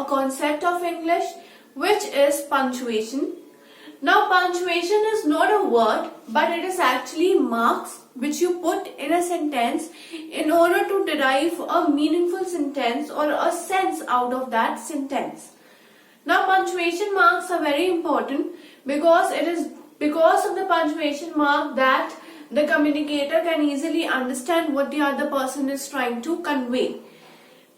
a concept of English, which is punctuation. Now, punctuation is not a word, but it is actually marks which you put in a sentence in order to derive a meaningful sentence or a sense out of that sentence. Now, punctuation marks are very important because it is because of the punctuation mark that the communicator can easily understand what the other person is trying to convey.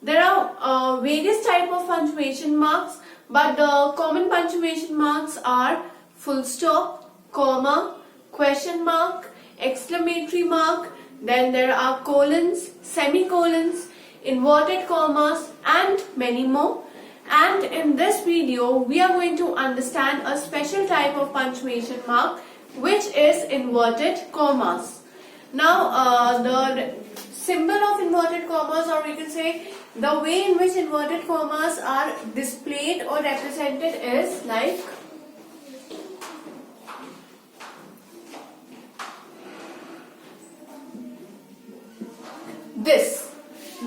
There are various types of punctuation marks, but the common punctuation marks are full stop, comma, question mark, exclamatory mark, then there are colons, semicolons, inverted commas and many more. And in this video, we are going to understand a special type of punctuation mark, which is inverted commas. Now, the symbol of inverted commas, or we can say the way in which inverted commas are displayed or represented is like this.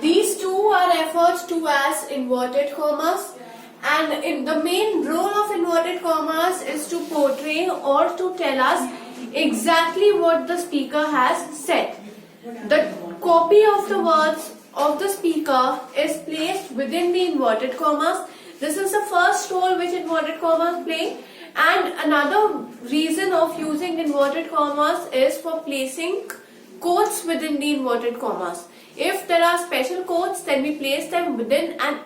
These two are referred to as inverted commas, and the main role of inverted commas is to portray or to tell us exactly what the speaker has said. The copy of the words of the speaker is placed within the inverted commas. This is the first role which inverted commas play, and another reason of using inverted commas is for placing quotes within the inverted commas. If there are special quotes, then we place them within an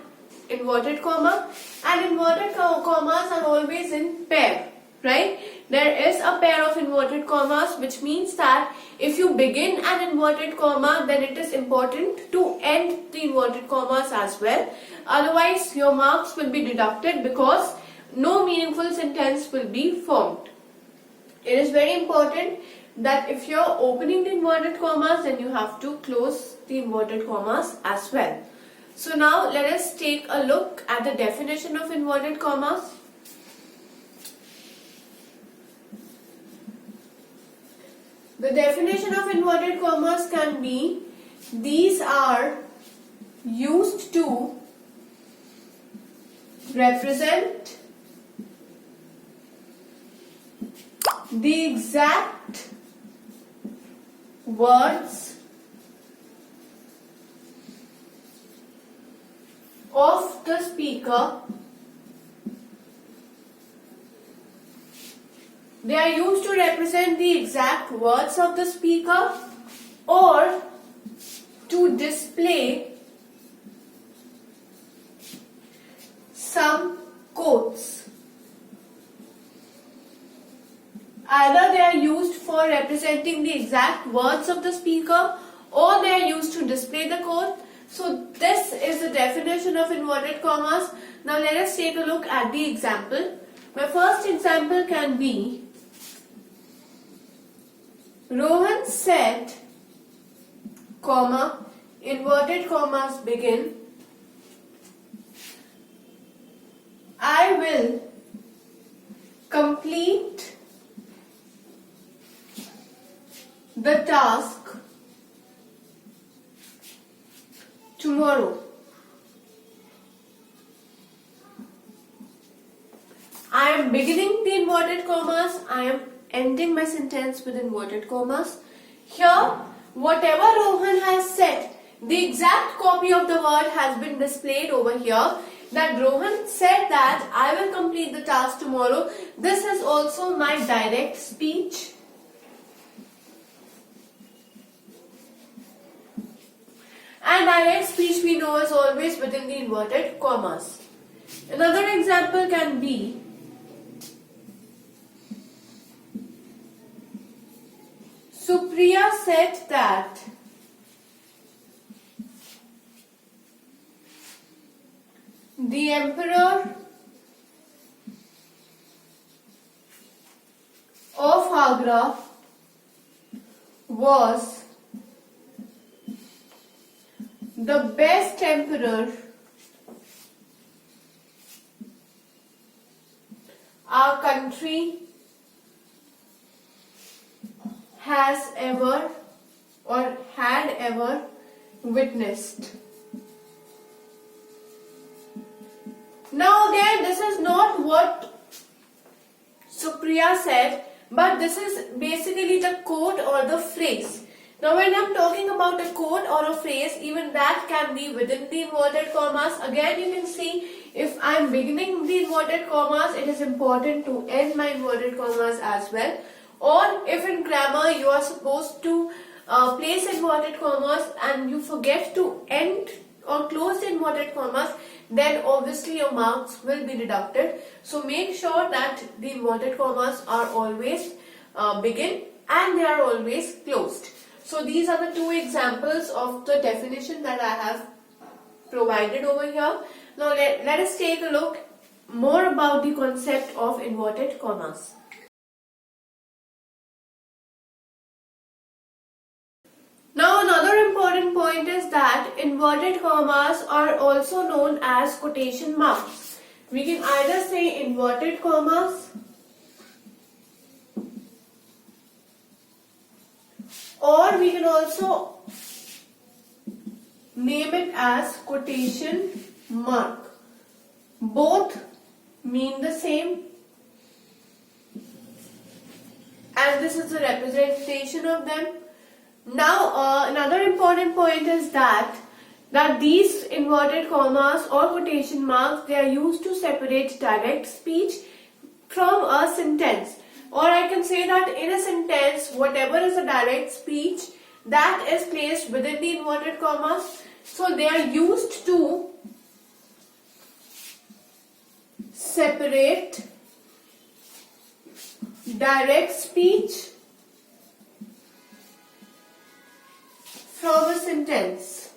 inverted comma, and inverted commas are always in pair, right? There is a pair of inverted commas, which means that if you begin an inverted comma, then it is important to end the inverted commas as well. Otherwise, your marks will be deducted because no meaningful sentence will be formed. It is very important that if you are opening the inverted commas, then you have to close the inverted commas as well. So now let us take a look at the definition of inverted commas. The definition of inverted commas can be: these are used to represent the exact words of the speaker. They are used to represent the exact words of the speaker or to display some quotes. Either they are used for representing the exact words of the speaker or they are used to display the quote. So this is the definition of inverted commas. Now let us take a look at the example. My first example can be: Rohan said, comma, inverted commas begin, I will complete the task tomorrow. I am beginning the inverted commas, I am ending my sentence with inverted commas. Here, whatever Rohan has said, the exact copy of the word has been displayed over here. That Rohan said that I will complete the task tomorrow. This is also my direct speech. And direct speech we know is always within the inverted commas. Another example can be: Supriya said that the Emperor of Agra was the best emperor our country has ever or had ever witnessed. Now again, this is not what Supriya said, but this is basically the quote or the phrase. Now when I'm talking about a quote or a phrase, even that can be within the inverted commas. Again, you can see if I'm beginning the inverted commas, it is important to end my inverted commas as well. Or if in grammar you are supposed to place inverted commas and you forget to end or close the inverted commas, then obviously your marks will be deducted. So make sure that the inverted commas are always begin and they are always closed. So these are the two examples of the definition that I have provided over here. Now let us take a look more about the concept of inverted commas. Now another important point is that inverted commas are also known as quotation marks. We can either say inverted commas or we can also name it as quotation mark. Both mean the same, and this is the representation of them. Now another important point is that these inverted commas or quotation marks, they are used to separate direct speech from a sentence. Or I can say that in a sentence, whatever is a direct speech, that is placed within the inverted commas. So they are used to separate direct speech from a sentence.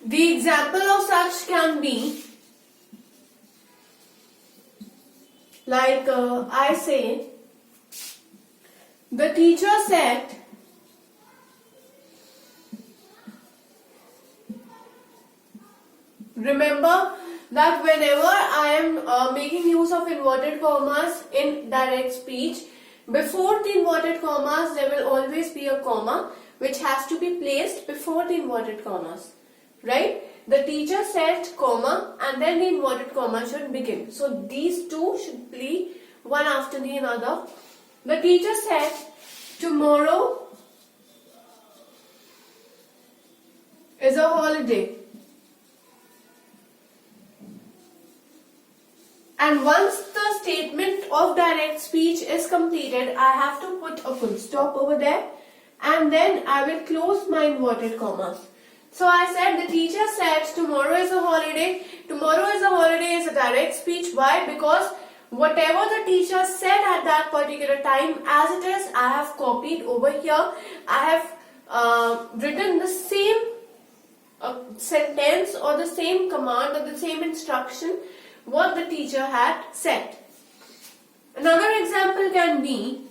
The example of such can be like I say, the teacher said, remember that whenever I am making use of inverted commas in direct speech, before the inverted commas there will always be a comma which has to be placed before the inverted commas, right? The teacher said comma and then the inverted comma should begin. So these two should be one after the another. The teacher said tomorrow is a holiday. And once the statement of direct speech is completed, I have to put a full stop over there and then I will close my inverted commas. So I said the teacher said tomorrow is a holiday. Tomorrow is a holiday is a direct speech. Why? Because whatever the teacher said at that particular time, as it is, I have copied over here. I have written the same sentence or the same command or the same instruction what the teacher had said. Another example can be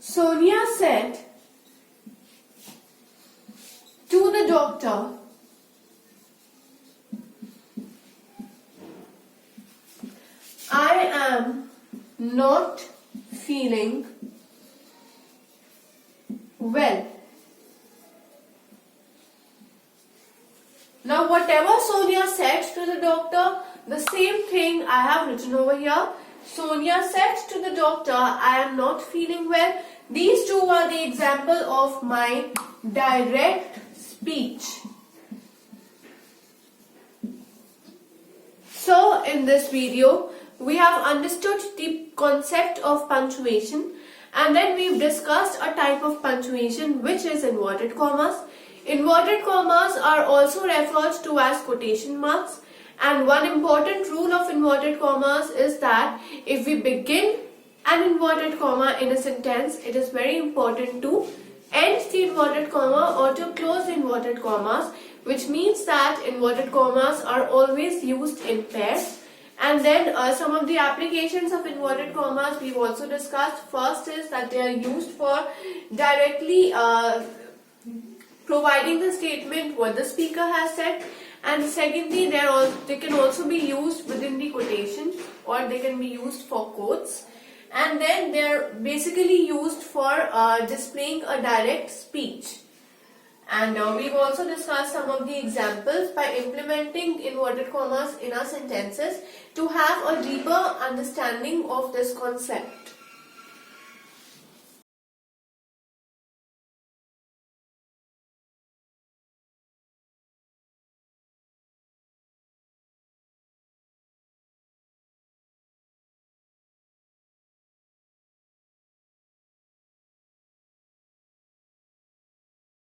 Sonia said to the doctor, I am not feeling well. Now whatever Sonia said to the doctor, the same thing I have written over here. Sonia said to the doctor, I am not feeling well. These two are the example of my direct speech. So in this video, we have understood the concept of punctuation, and then we've discussed a type of punctuation which is inverted commas. Inverted commas are also referred to as quotation marks, and one important rule of inverted commas is that if we begin an inverted comma in a sentence, it is very important to end the inverted comma or to close the inverted commas, which means that inverted commas are always used in pairs. And then some of the applications of inverted commas we've also discussed. First is that they are used for directly providing the statement what the speaker has said, and secondly they can also be used within the quotation or they can be used for quotes. and then they are basically used for displaying a direct speech. And we've also discussed some of the examples by implementing inverted commas in our sentences to have a deeper understanding of this concept.